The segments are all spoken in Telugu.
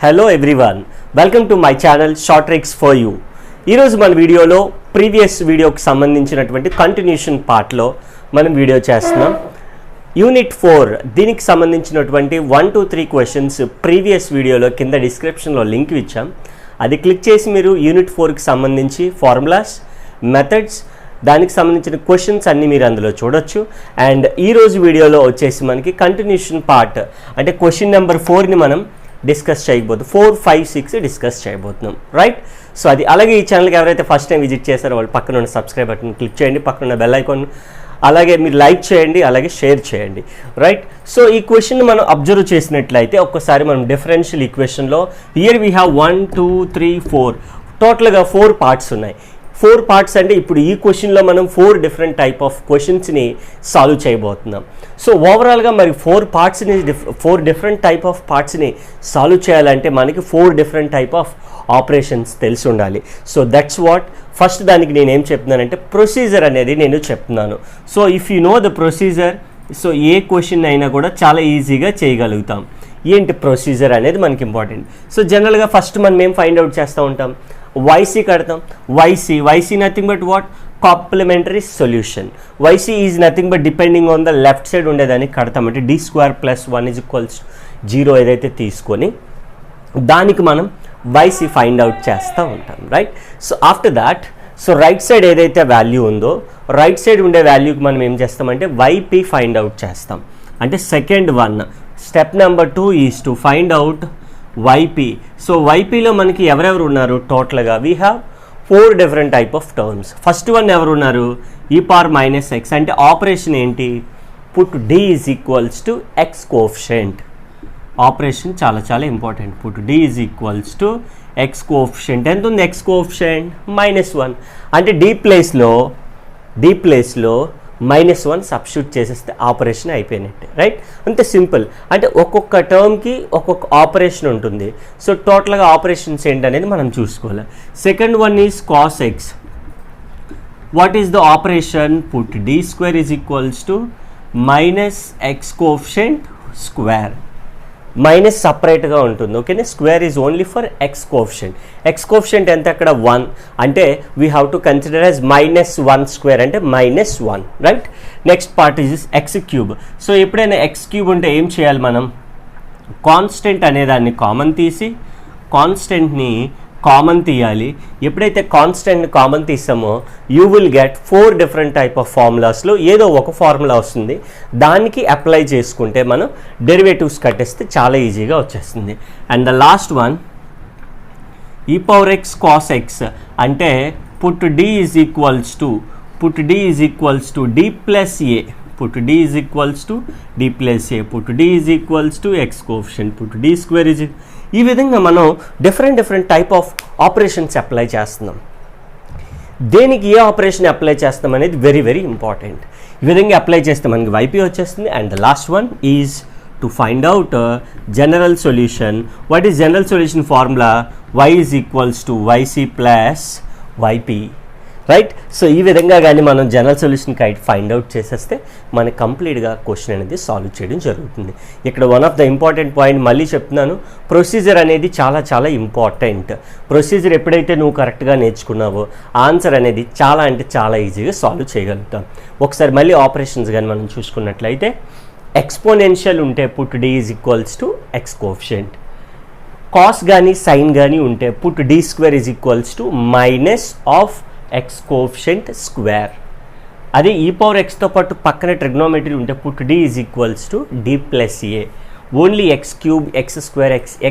Hello everyone, welcome to my channel short tricks for you. ఈరోజు మన వీడియోలో ప్రీవియస్ వీడియోకి సంబంధించినటువంటి కంటిన్యూషన్ పార్ట్లో మనం వీడియో చేస్తున్నాం. యూనిట్ 4 దీనికి సంబంధించినటువంటి 1 to 3 క్వశ్చన్స్ ప్రీవియస్ వీడియోలో కింద డిస్క్రిప్షన్లో లింక్ ఇచ్చాం. అది క్లిక్ చేసి మీరు యూనిట్ 4కి సంబంధించి ఫార్ములాస్, మెథడ్స్, దానికి సంబంధించిన క్వశ్చన్స్ అన్నీ మీరు అందులో చూడొచ్చు. అండ్ ఈరోజు వీడియోలో వచ్చేసి మనకి కంటిన్యూషన్ పార్ట్ అంటే క్వశ్చన్ నెంబర్ 4ని మనం డిస్కస్ చేయబోతున్నాం. 4, 5, 6 డిస్కస్ చేయబోతున్నాం, రైట్? సో అది అలాగే ఈ ఛానల్కి ఎవరైతే ఫస్ట్ టైం విజిట్ చేశారో వాళ్ళు పక్కన ఉన్న సబ్స్క్రైబ్ బటన్ క్లిక్ చేయండి, పక్కన ఉన్న బెల్ ఐకాన్ అలాగే మీరు లైక్ చేయండి, అలాగే షేర్ చేయండి, రైట్? సో ఈ క్వశ్చన్ మనం అబ్జర్వ్ చేసినట్లయితే ఒక్కసారి మనం డిఫరెన్షియల్ ఈక్వేషన్లో హియర్ వీ హ్యావ్ 1, 2, 3, 4 టోటల్గా 4 పార్ట్స్ ఉన్నాయి. 4 పార్ట్స్ అంటే ఇప్పుడు ఈ క్వశ్చన్లో మనం 4 డిఫరెంట్ టైప్ ఆఫ్ క్వశ్చన్స్ని సాల్వ్ చేయబోతున్నాం. సో ఓవరాల్గా మరి 4 డిఫరెంట్ టైప్ ఆఫ్ పార్ట్స్ని సాల్వ్ చేయాలంటే మనకి 4 డిఫరెంట్ టైప్ ఆఫ్ ఆపరేషన్స్ తెలిసి ఉండాలి. సో దట్స్ వాట్ ఫస్ట్ దానికి నేను ఏం చెప్తున్నానంటే ప్రొసీజర్ అనేది నేను చెప్తున్నాను. So if you know the procedure, so A question అయినా కూడా చాలా ఈజీగా చేయగలుగుతాం. ఏంటి ప్రొసీజర్ అనేది మనకి ఇంపార్టెంట్. సో జనరల్గా ఫస్ట్ మనం ఏం ఫైండ్ అవుట్ చేస్తూ ఉంటాం, YC కడతాం. YC nothing but what, complementary solution. YC is nothing but depending on the left side ఉండేదాన్ని కడతాం. అంటే d² + 1 = 0 ఏదైతే తీసుకొని దానికి మనం YC ఫైండ్ అవుట్ చేస్తూ ఉంటాం, right? So after that so right side ఏదైతే వాల్యూ ఉందో రైట్ సైడ్ ఉండే వాల్యూకి మనం ఏం చేస్తామంటే YP ఫైండ్ అవుట్ చేస్తాం. అంటే second one step number 2 is to find out YP. So YPలో మనకి ఎవరెవరు ఉన్నారు టోటల్గా we have 4 different type of terms. First one ఎవరు ఉన్నారు, e⁻⁻x. అంటే ఆపరేషన్ ఏంటి, put d = x coefficient. Operation చాలా చాలా important. Put d = x coefficient. ఎంత ఉంది x కోఎఫిషియంట్, -1. అంటే d ప్లేస్లో -1 సబ్స్టిట్యూట్ చేసేస్తే ఆపరేషన్ అయిపోయినట్టే, రైట్? అంతే సింపుల్. అంటే ఒక్కొక్క టర్మ్కి ఒక్కొక్క ఆపరేషన్ ఉంటుంది. సో టోటల్గా ఆపరేషన్స్ ఏంటనేది మనం చూసుకోవాలి. Second one is cos x. What is the operation, put d² = -x coefficient square. Minus సపరేట్గా ఉంటుంది, ఓకేనా? Square is only for X coefficient. X coefficient ఎంత అక్కడ 1, అంటే we have to consider as -1² అంటే -1, right? Next part is x³. So ఎప్పుడైనా x³ ఉంటే ఏం చేయాలి మనం, కాన్స్టెంట్ అనేదాన్ని కామన్ తీసి కాన్స్టెంట్ని కామన్ తీయాలి. ఎప్పుడైతే కాన్స్టెంట్ని కామన్ తీసామో you will get 4 different type of ఫార్ములాస్లో ఏదో ఒక ఫార్ములా వస్తుంది. దానికి అప్లై చేసుకుంటే మనం డెరివేటివ్స్ కట్టేస్తే చాలా ఈజీగా వచ్చేస్తుంది. And the last one e⁻x cos x. అంటే put d = d + a. Put d = d + a. Put d = x coefficient. Put d² ఈ విధంగా మనం different type of operations apply చేస్తున్నాం. దేనికి ఏ ఆపరేషన్ అప్లై చేస్తాం అనేది వెరీ వెరీ ఇంపార్టెంట్. ఈ విధంగా అప్లై చేస్తే మనకి YP వచ్చేస్తుంది. And the last one is to find out general solution. What is general solution formula, y = YC + YP, right? So ఈ విధంగా కానీ మనం జనరల్ సొల్యూషన్ ఫైండ్ అవుట్ చేసేస్తే మనకి కంప్లీట్గా క్వశ్చన్ అనేది సాల్వ్ చేయడం జరుగుతుంది. ఇక్కడ one of the important point మళ్ళీ చెప్తున్నాను, ప్రొసీజర్ అనేది చాలా చాలా ఇంపార్టెంట్. ప్రొసీజర్ ఎప్పుడైతే నువ్వు కరెక్ట్గా నేర్చుకున్నావో ఆన్సర్ అనేది చాలా అంటే చాలా ఈజీగా సాల్వ్ చేయగలుగుతాం. ఒకసారి మళ్ళీ ఆపరేషన్స్ కానీ మనం చూసుకున్నట్లయితే ఎక్స్పోనెన్షియల్ ఉంటే put d = x coefficient. Cos కానీ సైన్ కానీ ఉంటే put d² - x coefficient square. అదే e⁻x పాటు పక్కన ట్రిగ్నోమెట్రీ ఉంటే put d = d + a. Only x³ x²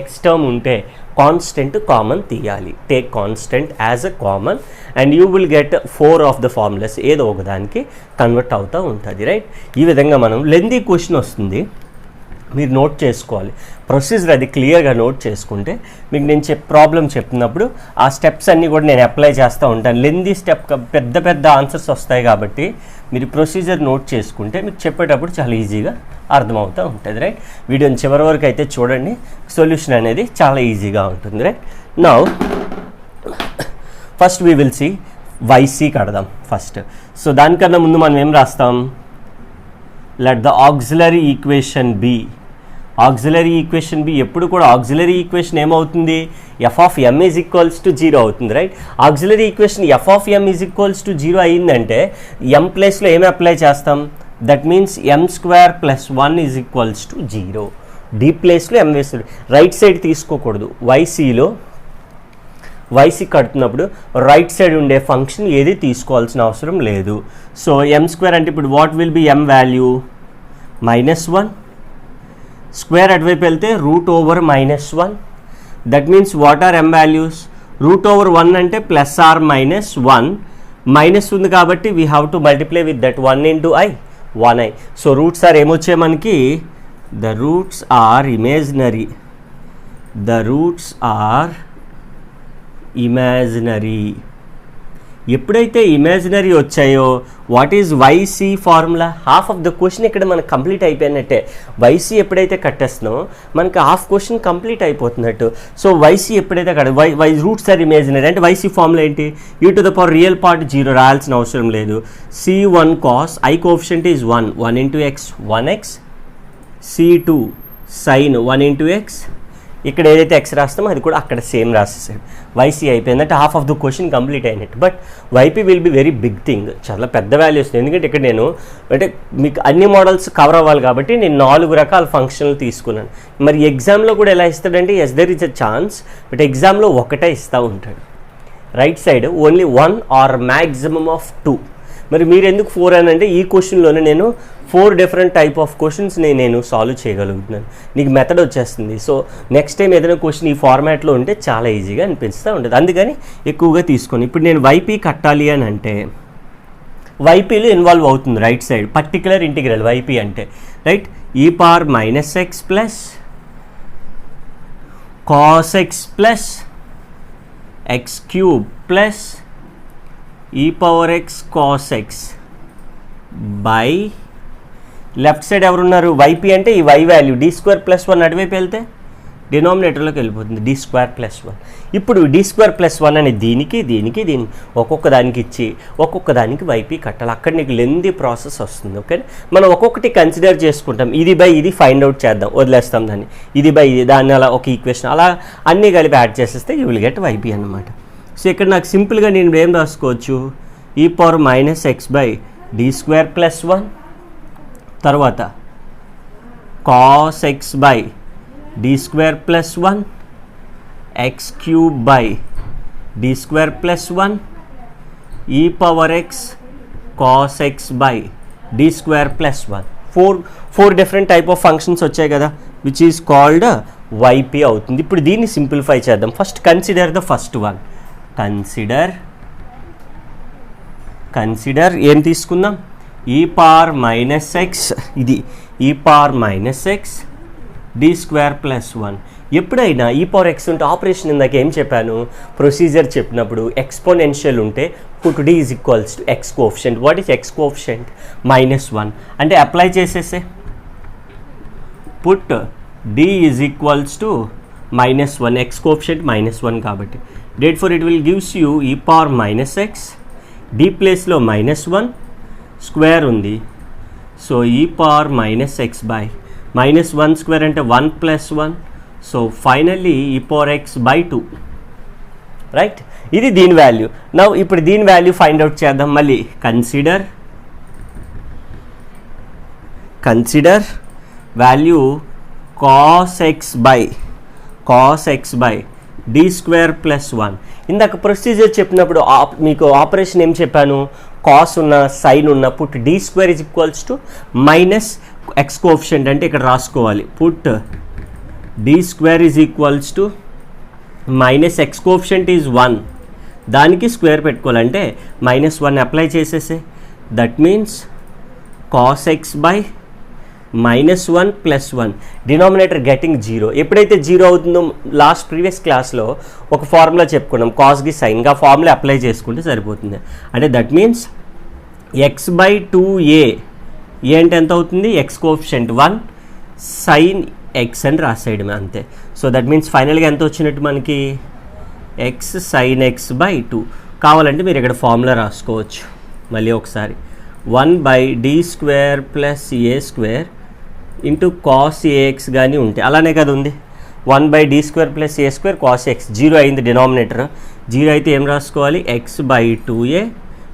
x term ఉంటే కాన్స్టెంట్ కామన్ తీయాలి. Take constant as a common and you will get 4 of the formulas ఏదో ఒకదానికి కన్వర్ట్ అవుతూ ఉంటుంది, రైట్? ఈ విధంగా మనం లెందీ క్వశ్చన్ వస్తుంది, మీరు నోట్ చేసుకోవాలి. ప్రొసీజర్ అది క్లియర్గా నోట్ చేసుకుంటే మీకు నేను ప్రాబ్లం చెప్తున్నప్పుడు ఆ స్టెప్స్ అన్నీ కూడా నేను అప్లై చేస్తూ ఉంటాను. లెందీ స్టెప్ పెద్ద ఆన్సర్స్ వస్తాయి కాబట్టి మీరు ప్రొసీజర్ నోట్ చేసుకుంటే మీకు చెప్పేటప్పుడు చాలా ఈజీగా అర్థమవుతూ ఉంటుంది, రైట్? వీడియోని చివరి వరకు అయితే చూడండి, సొల్యూషన్ అనేది చాలా ఈజీగా ఉంటుంది, right? Now first we will see YC కడదాం ఫస్ట్. సో దానికన్నా ముందు మనం ఏం రాస్తాం, let the auxiliary equation be auxiliary equation be ఎప్పుడు కూడా ఆక్సిలరీ ఈక్వేషన్ ఏమవుతుంది, F of M is equals to 0 అవుతుంది, రైట్. Auxiliary equation F of M is equals to 0 అయిందంటే ఎం ప్లేస్లో ఏమి అప్లై చేస్తాం, that means m² + 1 is equals to 0. D ప్లేస్లో ఎం వేస్తుంది, రైట్ సైడ్ తీసుకోకూడదు. వైసీ కడుతున్నప్పుడు రైట్ సైడ్ ఉండే ఫంక్షన్ ఏది తీసుకోవాల్సిన అవసరం లేదు. సో m² అంటే ఇప్పుడు what will be m value, -1. Square అటువైపు వెళ్తే √/-1. That means what are m values, √/1 అంటే +r-1, మైనస్ ఉంది కాబట్టి we have to multiply with that 1 × i, 1i. So roots are ఏమొచ్చాయి మనకి, ద రూట్స్ ఆర్ ఇమేజినరీ, ఎప్పుడైతే ఇమాజినరీ వచ్చాయో what is YC formula, half of the question ఇక్కడ మనకు కంప్లీట్ అయిపోయినట్టే. వైసీ ఎప్పుడైతే కట్టేస్తున్నామో మనకి హాఫ్ క్వశ్చన్ కంప్లీట్ అయిపోతున్నట్టు. సో వైసీ ఎప్పుడైతే వై రూట్స్ ఆర్ ఇమాజినరీ అంటే వైసీ ఫార్ములా ఏంటి, e⁻ రియల్ పార్ట్ 0 రాయాల్సిన అవసరం లేదు. C1 cos i coefficient is 1, 1 × x 1x, C2 sin 1 × x, ఇక్కడ ఏదైతే ఎక్స్ రాస్తామో అది కూడా అక్కడ సేమ్ రాసేసాడు. వైసీ అయిపోయిందంటే half of the question complete అయినట్టు. But YP will be very big thing, చాలా పెద్ద వాల్యూ వస్తుంది. ఎందుకంటే ఇక్కడ నేను అంటే మీకు అన్ని మోడల్స్ కవర్ అవ్వాలి కాబట్టి నేను 4 రకాల ఫంక్షన్లు తీసుకున్నాను. మరి ఎగ్జామ్లో కూడా ఎలా ఇస్తాడంటే as there is a chance, but ఎగ్జామ్లో ఒకటే ఇస్తూ ఉంటాడు. Right side only 1 or maximum of 2. మరి మీరు ఎందుకు 4 అని అంటే ఈ క్వశ్చన్లోనే నేను 4 డిఫరెంట్ టైప్ ఆఫ్ క్వశ్చన్స్ని నేను సాల్వ్ చేయగలుగుతున్నాను, నీకు మెథడ్ వచ్చేస్తుంది. సో నెక్స్ట్ టైం ఏదైనా క్వశ్చన్ ఈ ఫార్మాట్లో ఉంటే చాలా ఈజీగా అనిపిస్తూ ఉంటుంది, అందుకని ఎక్కువగా తీసుకొని. ఇప్పుడు నేను వైపీ కట్టాలి అని అంటే వైపీలో ఇన్వాల్వ్ అవుతుంది right side, particular integral YP అంటే, right. e⁻−x + cos x + x³ + e⁻x cos x by left side ఎవరున్నారు, వైపీ అంటే ఈ y వాల్యూ d² + 1 అటువైపు వెళ్తే డినామినేటర్లోకి వెళ్ళిపోతుంది, d² + 1. ఇప్పుడు d² + 1 అని దీనికి ఒక్కొక్క దానికి ఇచ్చి ఒక్కొక్క దానికి వైపీ కట్టాలి. అక్కడ నీకు లెందీ ప్రాసెస్ వస్తుంది. ఓకే, మనం ఒక్కొక్కటి కన్సిడర్ చేసుకుంటాం, ఇది బై ఇది ఫైండ్ అవుట్ చేద్దాం, వదిలేస్తాం దాన్ని, ఇది బై ఇది, దాన్ని అలా ఒక ఈక్వేషన్ అలా అన్నీ కలిపి యాడ్ చేసేస్తే యూ విల్ గెట్ వైపీ అనమాట. సో ఇక్కడ నాకు సింపుల్గా నేను ఏం రాసుకోవచ్చు, e⁻−x/d² + 1 తర్వాత cos x/d² + 1 x³ d² + 1 e⁻x cos x/d² + 1. 4 different type of functions వచ్చాయి కదా, విచ్ ఈజ్ కాల్డ్ వైపీ అవుతుంది. ఇప్పుడు దీన్ని సింప్లిఫై చేద్దాం. First consider the first one, consider ఏం తీసుకుందాం, e⁻−x, ఇది e⁻−x d² + 1. ఎప్పుడైనా e⁻x ఉంటే ఆపరేషన్ ఇందాక ఏం చెప్పాను, ప్రొసీజర్ చెప్పినప్పుడు ఎక్స్పోనెన్షియల్ ఉంటే put d is equals to x coefficient. What is x coefficient, -1 అంటే అప్లై చేసేసే, put d is equals to -1, x coefficient -1 కాబట్టి. Therefore it will gives you e⁻−x, d ప్లేస్లో -1 స్క్వేర్ ఉంది, సో e⁻−x/, -1² అంటే 1 + 1, సో ఫైనల్లీ e⁻x/2, రైట్. ఇది దీని వాల్యూ. నౌ ఇప్పుడు దీని వాల్యూ ఫైండ్ అవుట్ చేద్దాం. మళ్ళీ కన్సిడర్ వాల్యూ cos x/d² + 1. ఇందాక ప్రొసీజర్ చెప్పినప్పుడు మీకు ఆపరేషన్ ఏం చెప్పాను, కాస్ ఉన్న సైన్ ఉన్న put d² is equals to -x coefficient అంటే ఇక్కడ రాసుకోవాలి, put d² is equals to -x coefficient is 1, దానికి స్క్వేర్ పెట్టుకోవాలంటే -1 అప్లై చేసేసే, that means cos x/-1 + 1 denominator getting 0. ఎప్పుడైతే 0 అవుతుందో లాస్ట్ ప్రీవియస్ క్లాస్లో ఒక ఫార్ములా చెప్పుకున్నాం, కాస్కి సైన్గా ఫార్ములా అప్లై చేసుకుంటే సరిపోతుంది. అంటే దట్ మీన్స్ x/2a, ఏ అంటే ఎంత అవుతుంది, x కోఎఫిషియంట్ 1 sin x అని రాసేయడమే అంతే. సో దట్ మీన్స్ ఫైనల్గా ఎంత వచ్చినట్టు మనకి x sin x/2. కావాలంటే మీరు ఇక్కడ ఫార్ములా రాసుకోవచ్చు మళ్ళీ ఒకసారి, 1/d² + a² into cos a x కానీ ఉంటాయి. అలానే కదా ఉంది 1/d² + a² cos x. 0 అయింది డినామినేటర్. 0 అయితే ఏం రాసుకోవాలి, x/2a.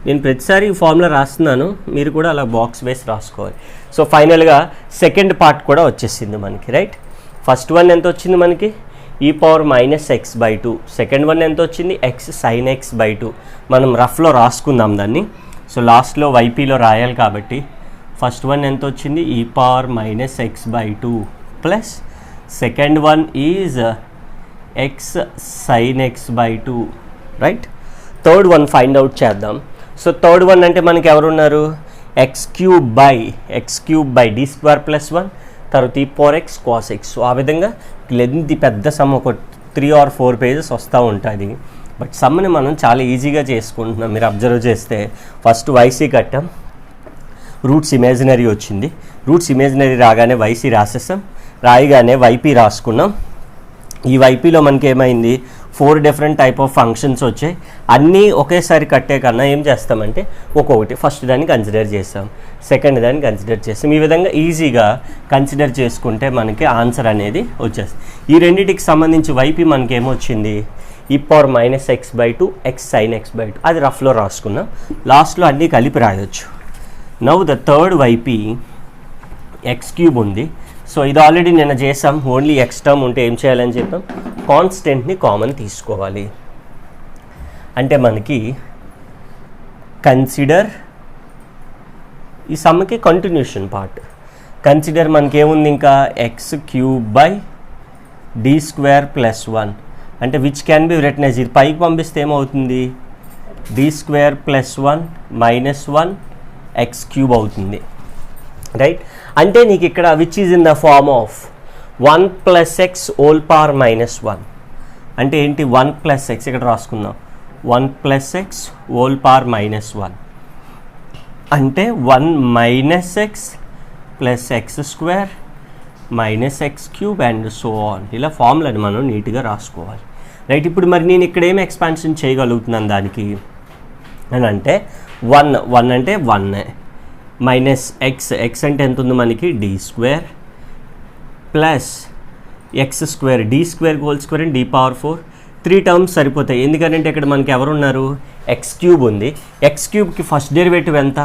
నేను ప్రతిసారి ఈ ఫార్ములా రాస్తున్నాను, మీరు కూడా అలా బాక్స్ వేసి రాసుకోవాలి. సో ఫైనల్గా సెకండ్ పార్ట్ కూడా వచ్చేసింది మనకి, రైట్. ఫస్ట్ వన్ ఎంత వచ్చింది మనకి, e⁻−x/2. సెకండ్ వన్ ఎంత వచ్చింది, x sin x/2. మనం రఫ్లో రాసుకుందాం దాన్ని. సో లాస్ట్లో వైపీలో రాయాలి కాబట్టి ఫస్ట్ వన్ ఎంత వచ్చింది, e⁻−x/2 plus second one is x sin x/2, right. Third one find out చేద్దాం. సో థర్డ్ వన్ అంటే మనకి ఎవరున్నారు, x³/d² + 1 తర్వాత e⁻x cos x. సో ఆ విధంగా లెంత్ పెద్ద సమ్ ఒక 3 or 4 పేజెస్ వస్తూ ఉంటుంది. బట్ సమ్ని మనం చాలా ఈజీగా చేసుకుంటున్నాం. మీరు అబ్జర్వ్ చేస్తే ఫస్ట్ వైసీ కట్టాం, రూట్స్ ఇమేజినరీ వచ్చింది. రూట్స్ ఇమేజినరీ రాగానే వైసీ రాసేసాం, రాయగానే వైపీ రాసుకున్నాం. ఈ వైపీలో మనకి ఏమైంది, 4 డిఫరెంట్ టైప్ ఆఫ్ ఫంక్షన్స్ వచ్చాయి. అన్నీ ఒకేసారి కట్టే కన్నా ఏం చేస్తామంటే ఒక్కొక్కటి ఫస్ట్ దాన్ని కన్సిడర్ చేస్తాం, సెకండ్ దాన్ని కన్సిడర్ చేస్తాం. ఈ విధంగా ఈజీగా కన్సిడర్ చేసుకుంటే మనకి ఆన్సర్ అనేది వచ్చేస్తుంది. ఈ రెండింటికి సంబంధించి వైపీ మనకి ఏమొచ్చింది, e⁻−x/2 x sin x/2. అది రఫ్లో రాసుకున్నాం, లాస్ట్లో అన్నీ కలిపి రాయొచ్చు. Now the third YP x³ ఉంది. సో ఇది ఆల్రెడీ నిన్న చేసాం. ఓన్లీ x టర్మ్ ఉంటే ఏం చేయాలని చెప్పాం, కాన్స్టెంట్ని కామన్ తీసుకోవాలి. అంటే మనకి కన్సిడర్, ఈ సమ్కి కంటిన్యూషన్ పార్ట్. కన్సిడర్ మనకి ఏముంది, ఇంకా x³/d² + 1 అంటే which can be written as, ఇది పైకి పంపిస్తే ఏమవుతుంది, d² + 1 - 1 x³ అవుతుంది, రైట్. అంటే నీకు ఇక్కడ which is in the form of 1 + x (1) అంటే ఏంటి, 1 + x ఇక్కడ రాసుకుందాం, 1 + x (1) అంటే 1 - x + x² - x³ and so on. ఇలా ఫార్ములాని మనం నీట్గా రాసుకోవాలి, రైట్. ఇప్పుడు మరి నేను ఇక్కడ ఏం ఎక్స్పాన్షన్ చేయగలుగుతున్నాను దానికి అని అంటే 1 అంటే 1 మైనస్ x అంటే ఎంత ఉంది మనకి, d² plus x² d² and d⁴ 3 terms సరిపోతాయి. ఎందుకంటే ఇక్కడ మనకి ఎవరున్నారు, x³ ఉంది. x³ ఫస్ట్ డెరివేటివ్ ఎంత,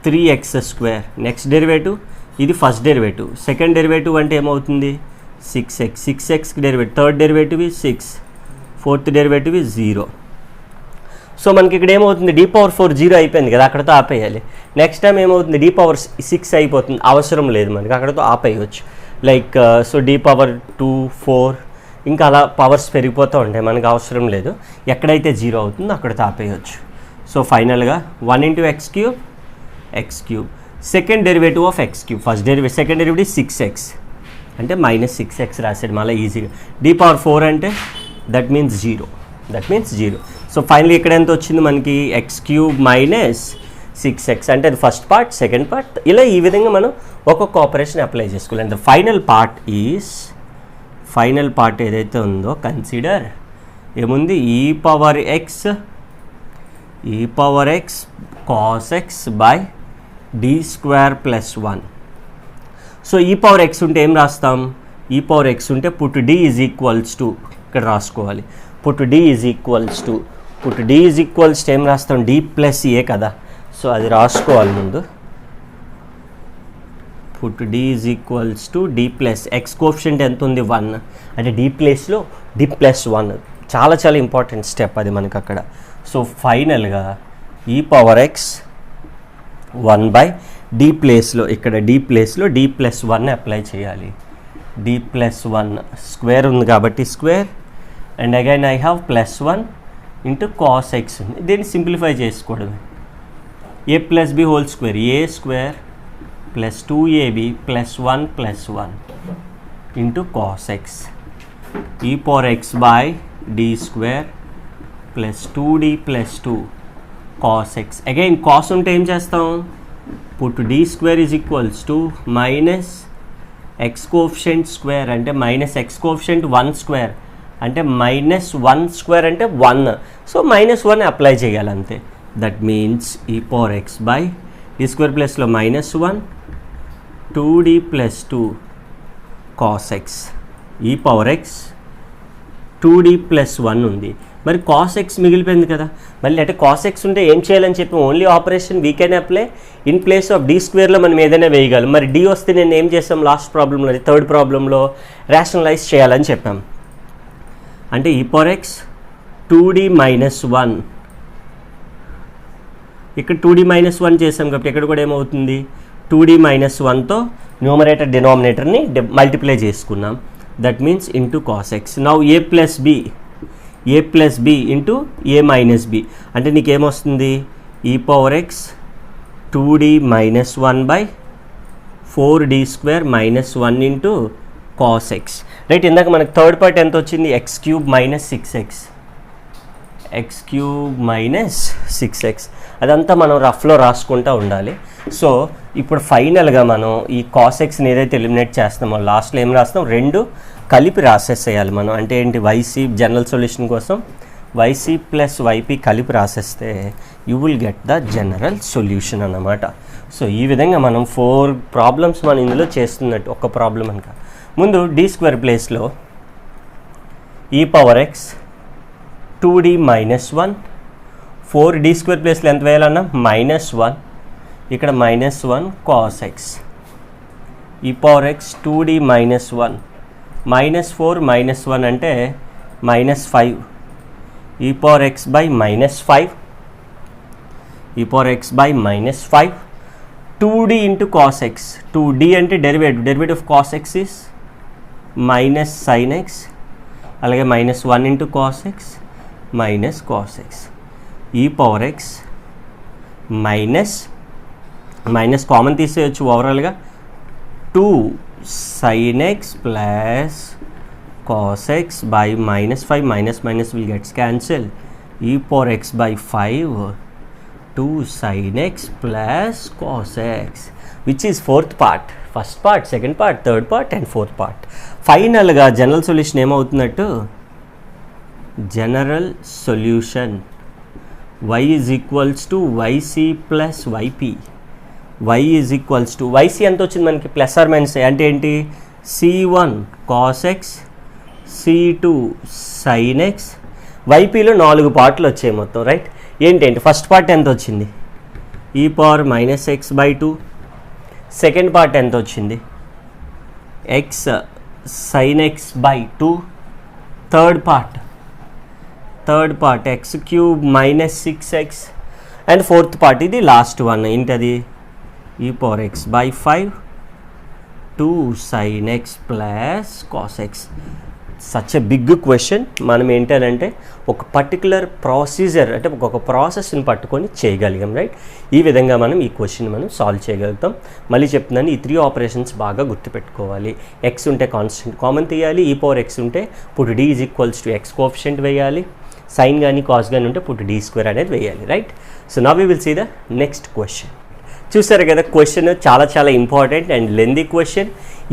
3x². నెక్స్ట్ డెరివేటివ్ ఇది ఫస్ట్ డెరివేటివ్. సెకండ్ డెరివేటివ్ అంటే ఏమవుతుంది, 6x. 6xకి derivative, third derivative is 6, fourth derivative is 0. So మనకి ఇక్కడ ఏమవుతుంది, d⁴ 0 అయిపోయింది కదా, అక్కడతో ఆపేయాలి. నెక్స్ట్ టైం ఏమవుతుంది, d⁴6 అయిపోతుంది, అవసరం లేదు మనకి, అక్కడతో ఆపేయవచ్చు. లైక్ సో d⁴2 4 ఇంకా అలా పవర్స్ పెరిగిపోతూ ఉంటాయి, మనకు అవసరం లేదు. ఎక్కడైతే 0 అవుతుందో అక్కడతో ఆపేయవచ్చు. సో ఫైనల్గా 1 × x³ second derivative of x³, first derivative second derivative 6x అంటే -6x రాసాడు మళ్ళీ ఈజీగా. d⁴ అంటే దట్ మీన్స్ 0. సో ఫైనల్లీ ఇక్కడ ఎంత వచ్చింది మనకి, x³ - 6x అంటే అది ఫస్ట్ పార్ట్, సెకండ్ పార్ట్, ఇలా ఈ విధంగా మనం ఒక్కొక్క ఆపరేషన్ అప్లై చేసుకోవాలి. అండ్ ద ఫైనల్ పార్ట్ ఏదైతే ఉందో, కన్సిడర్ ఏముంది, e⁻x cos x d² + 1. So e⁻x ఉంటే ఏం రాస్తాం, e⁻x ఉంటే పుట్ d = ఇక్కడ రాసుకోవాలి, పుట్ d = ఏం రాస్తాం, d + a కదా. సో అది రాసుకోవాలి ముందు, put d = d + x coefficient ఎంత ఉంది, 1 అంటే d ప్లేస్లో d + 1. చాలా చాలా ఇంపార్టెంట్ స్టెప్ అది మనకి అక్కడ. సో ఫైనల్గా e⁻x 1/d ప్లేస్లో, ఇక్కడ d ప్లేస్లో d + 1 అప్లై చేయాలి. d + 1 స్క్వేర్ ఉంది కాబట్టి square, and again I have +1 × cos x ఉంది. దీన్ని సింప్లిఫై చేసుకోవడమే, a + b² a² + 2ab + 1 + 1 × cos x e⁻x/d² + 2d + 2 cos x. Again cos ఉంటే ఏం చేస్తాం, put d² = -x coefficient square అంటే -x కోఎఫిషియంట్ 1² అంటే -1² అంటే 1. సో -1 అప్లై చేయాలి అంతే. దట్ మీన్స్ e⁻x/d² ప్లస్లో -1 2d plus 2 cos x e power x 2d plus 1 ఉంది. మరి cos x మిగిలిపోయింది కదా, మళ్ళీ అంటే cos x ఉంటే ఏం చేయాలని చెప్పి only operation we can apply in place of d స్క్వేర్లో మనం ఏదైనా వేయగలం. మరి d వస్తే నేను ఏం చేస్తాం లాస్ట్ ప్రాబ్లంలో, థర్డ్ ప్రాబ్లంలో రేషనలైజ్ చేయాలని చెప్పాం. అంటే e power x 2d minus 1, ఇక్కడ 2d minus 1 చేసాం కాబట్టి ఇక్కడ కూడా ఏమవుతుంది 2d minus 1తో న్యూమరేటర్ డినామినేటర్ని మల్టిప్లై చేసుకున్నాం. That means into cos x. Now a plus b into a minus b అంటే నీకేమొస్తుంది e power x 2d minus 1 by 4d square minus 1 into cos x. Right, ఇందాక మనకు థర్డ్ పార్ట్ ఎంత వచ్చింది x cube minus 6x, x cube minus 6x. అదంతా మనం రఫ్లో రాసుకుంటూ ఉండాలి. సో ఇప్పుడు ఫైనల్గా మనం ఈ కాస్ ఎక్స్ని ఏదైతే ఎలిమినేట్ చేస్తామో లాస్ట్లో ఏం రాస్తాం, రెండు కలిపి రాసేసేయాలి మనం. అంటే ఏంటి, వైసీ జనరల్ సొల్యూషన్ కోసం వైసీ ప్లస్ వైపీ కలిపి రాసేస్తే you will get the general solution అన్నమాట. సో ఈ విధంగా మనం 4 ప్రాబ్లమ్స్ మనం ఇందులో చేస్తున్నట్టు, ఒక ప్రాబ్లం అనక. ముందు డి స్క్వేర్ ప్లేస్లో ఈ power x 2d minus 1, 4d square ప్లేస్లో ఎంత వేయాలన్నా -1, ఇక్కడ -1 cos x ఈ పవర్ x 2d minus 1 -4 -1 అంటే -5 ఈ పవర్ x by -5 ఈ power x by -5 2d into cos x. 2d అంటే derivative of cos x is minus sin x, అలాగే -1 into cos x minus cos x ఈ పవర్ x మైనస్ కామన్ తీసేయచ్చు ఓవరాల్గా 2 sin x plus cos x by -5 minus will gets cancelled e power x by 5 2 sin x plus cos x which is fourth part, first part, second part, third part and fourth part. ఫైనల్గా జనరల్ సొల్యూషన్ ఏమవుతున్నట్టు, general solution y is equals to yc plus yp. y is equals to yc ఎంత వచ్చింది మనకి ప్లస్ ఆర్ మైనస్ అంటే ఏంటి c1 cos x c2 sin x. ypలో 4 పార్ట్లు వచ్చాయి మొత్తం. రైట్, ఏంటంటే ఫస్ట్ పార్ట్ ఎంత వచ్చింది e power -x/2, second part ఎంత వచ్చింది x sin x/2, third part x cube minus 6x and fourth part ఇది లాస్ట్ వన్ ఏంటది e power x by 5 2 sin x plus cos x. Such a big question. మనం ఏంటంటే ఒక పర్టికులర్ ప్రొసీజర్ అంటే ఒక ప్రాసెస్ని పట్టుకొని చేయగలిగాం. రైట్, ఈ విధంగా మనం ఈ క్వశ్చన్ మనం సాల్వ్ చేయగలుగుతాం. మళ్ళీ చెప్తున్నాను, ఈ 3 ఆపరేషన్స్ బాగా గుర్తుపెట్టుకోవాలి. ఎక్స్ ఉంటే కాన్స్టెంట్ కామన్ తీయాలి, ఈ పవర్ ఎక్స్ ఉంటే put d is equals to x coefficient వేయాలి, సైన్ కానీ కాస్ కానీ ఉంటే పుట్ d స్క్వేర్ అనేది వేయాలి. Right, so now we will see the next question. చూసారు కదా, క్వశ్చన్ చాలా important and lengthy question.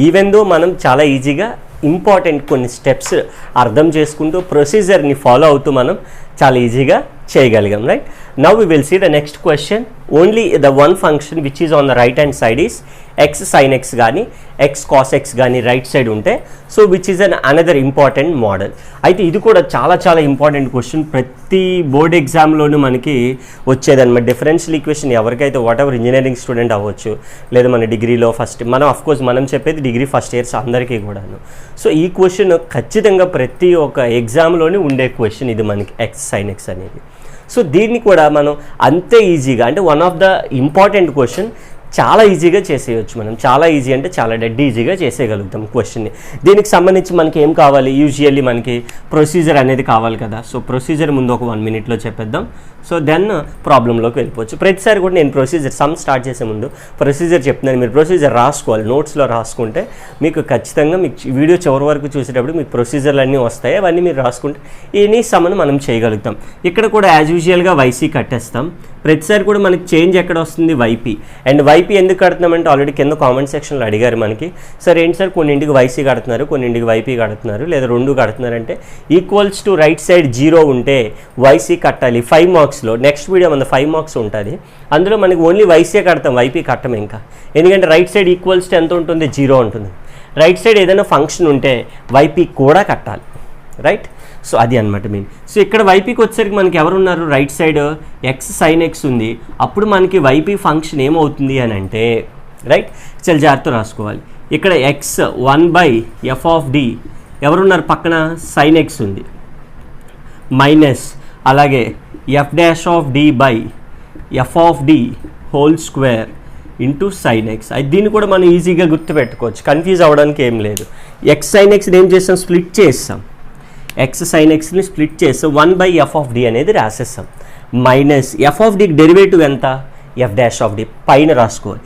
Even though మనం చాలా ఈజీగా ఇంపార్టెంట్ కొన్ని స్టెప్స్ అర్థం చేసుకుంటూ ప్రొసీజర్ని ఫాలో అవుతూ మనం చాలా ఈజీగా చేయగలిగాం. Right, now we will see the next question. Only the one function which is on the right hand side is x sine x కానీ ఎక్స్ కాస్ ఎక్స్ కానీ రైట్ సైడ్ ఉంటే, so which is an another important model. అయితే ఇది కూడా చాలా ఇంపార్టెంట్ క్వశ్చన్. ప్రతి బోర్డ్ ఎగ్జామ్లోనూ మనకి వచ్చేదన్నమాట. డిఫరెన్షియల్ ఈక్వేషన్ ఎవరికైతే వాట్ ఎవర్ ఇంజనీరింగ్ స్టూడెంట్ అవ్వచ్చు, లేదా మన డిగ్రీలో ఫస్ట్ మనం అఫ్కోర్స్ మనం చెప్పేది డిగ్రీ ఫస్ట్ ఇయర్స్ అందరికీ కూడాను. సో ఈ క్వశ్చన్ ఖచ్చితంగా ప్రతి ఒక్క ఎగ్జామ్లోనే ఉండే క్వశ్చన్ ఇది మనకి ఎక్స్ సైన్ ఎక్స్ అనేది. సో దీన్ని కూడా మనం అంతే ఈజీగా అంటే one of the important question చాలా ఈజీగా చేసేయచ్చు. మనం చాలా ఈజీ అంటే చాలా డెడ్ ఈజీగా చేసేయగలుగుతాం క్వశ్చన్ని. దీనికి సంబంధించి మనకి ఏం కావాలి, యూజువల్లీ మనకి ప్రొసీజర్ అనేది కావాలి కదా. సో ప్రొసీజర్ ముందు ఒక 1 minute చెప్పేద్దాం. సో దెన్ ప్రాబ్లంలోకి వెళ్ళిపోవచ్చు. ప్రతిసారి కూడా నేను ప్రొసీజర్ సమ్ స్టార్ట్ చేసే ముందు ప్రొసీజర్ చెప్తున్నాను, మీరు ప్రొసీజర్ రాసుకోవాలి. నోట్స్లో రాసుకుంటే మీకు ఖచ్చితంగా మీకు వీడియో చివరి వరకు చూసేటప్పుడు మీకు ప్రొసీజర్లు అన్నీ వస్తాయి. అవన్నీ మీరు రాసుకుంటే ఎనీ సమ్ని మనం చేయగలుగుతాం. ఇక్కడ కూడా యాజ్ యూజువల్గా వైసీ కట్టేస్తాం. ప్రతిసారి కూడా మనకి చేంజ్ ఎక్కడ వస్తుంది వైపీ. అండ్ వైపీ ఎందుకు కడుతున్నామంటే ఆల్రెడీ కింద కామెంట్ సెక్షన్లో అడిగారు మనకి, సార్ ఏంటి సార్ కొన్నింటికి వైసీ కడుతున్నారు, కొన్నింటికి వైపీ కడుతున్నారు, లేదా రెండు కడుతున్నారంటే ఈక్వల్స్ టు రైట్ సైడ్ 0 ఉంటే వైసీ కట్టాలి 5 మార్క్స్లో. నెక్స్ట్ వీడియో మన 5 మార్క్స్ ఉంటుంది, అందులో మనకి ఓన్లీ వైసీ కడతాం, వైపీ కట్టం ఇంకా. ఎందుకంటే రైట్ సైడ్ ఈక్వల్స్ టు ఎంత ఉంటుంది, 0 ఉంటుంది. రైట్ సైడ్ ఏదైనా ఫంక్షన్ ఉంటే వైపీ కూడా కట్టాలి, రైట్. సో అది అనమాట మెయిన్. సో ఇక్కడ వైపీకి వచ్చేసరికి మనకి ఎవరున్నారు, right side X sine X ఉంది. అప్పుడు మనకి వైపీ ఫంక్షన్ ఏమవుతుంది అని అంటే, రైట్, చాలా జాగ్రత్త రాసుకోవాలి. ఇక్కడ ఎక్స్ 1/f(d) ఎవరున్నారు పక్కన, సైన్ ఎక్స్ ఉంది, మైనస్ అలాగే f'(d)(f)(d) ఇంటూ సైన్ ఎక్స్. అది దీన్ని కూడా మనం ఈజీగా గుర్తుపెట్టుకోవచ్చు, కన్ఫ్యూజ్ అవ్వడానికి ఏం లేదు. ఎక్స్ సైన్ ఎక్స్ని ఏం చేస్తాం, స్ప్లిట్ చేస్తాం. ఎక్స్ సైన్ ఎక్స్ని స్ప్లిట్ చేస్తాం, 1/f(d) అనేది రాసేస్తాం. మైనస్ f(d)కి డెరివేటివ్ ఎంత, f'(d) పైన రాసుకోవాలి.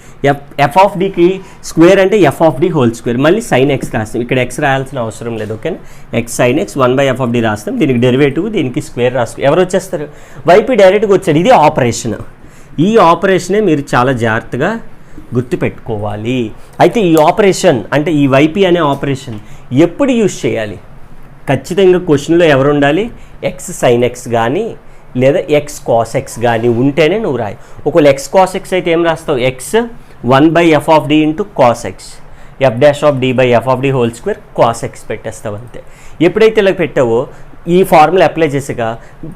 f(d)కి స్క్వేర్ అంటే f(d)² మళ్ళీ సైన్ ఎక్స్ రాస్తాం. ఇక్కడ ఎక్స్ రాయాల్సిన అవసరం లేదు, ఓకేనా. ఎక్స్ సైన్ ఎక్స్ 1/f(d) రాస్తాం, దీనికి డెరివేటివ్, దీనికి స్క్వేర్ రాసుకో. ఎవరు వచ్చేస్తారు, వైపీ డైరెక్ట్గా వచ్చాడు. ఇది ఆపరేషన్. ఈ ఆపరేషనే మీరు చాలా జాగ్రత్తగా గుర్తుపెట్టుకోవాలి. అయితే ఈ ఆపరేషన్ అంటే ఈ వైపీ అనే ఆపరేషన్ ఎప్పుడు యూజ్ చేయాలి, ఖచ్చితంగా క్వశ్చన్లో ఎవరు ఉండాలి, ఎక్స్ సైన్ ఎక్స్ కానీ లేదా ఎక్స్ కాస్ ఎక్స్ కానీ ఉంటేనే నువ్వు రాయి. ఒకవేళ ఎక్స్ కాస్ ఎక్స్ అయితే ఏం రాస్తావు, x 1/f(d) into cos x, f'(d)/f(d)² cos x పెట్టేస్తావు అంతే. ఎప్పుడైతే ఇలా పెట్టావో ఈ ఫార్ములా అప్లై చేసాక